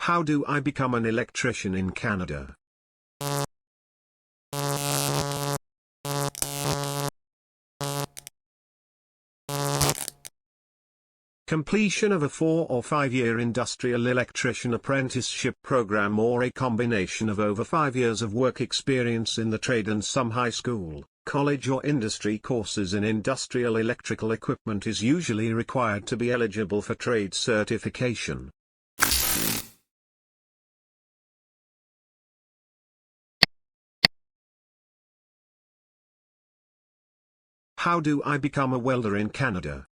How do I become an electrician in Canada? Completion of a 4 or 5 year industrial electrician apprenticeship program or a combination of over 5 years of work experience in the trade and some high school, college or industry courses in industrial electrical equipment is usually required to be eligible for trade certification. How do I become a welder in Canada?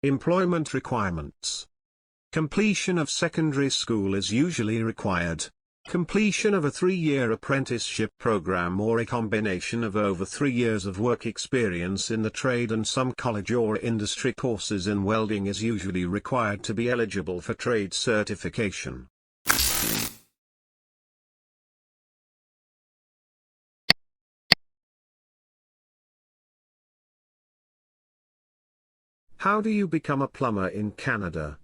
Employment requirements. Completion of secondary school is usually required. Completion of a 3-year apprenticeship program or a combination of over 3 years of work experience in the trade and some college or industry courses in welding is usually required to be eligible for trade certification. How do you become a plumber in Canada?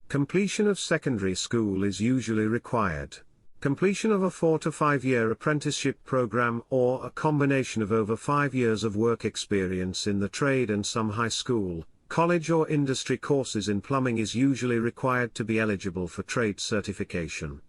Completion of secondary school is usually required. Completion of a 4 to 5 year apprenticeship program or a combination of over 5 years of work experience in the trade and some high school, college or industry courses in plumbing is usually required to be eligible for trade certification.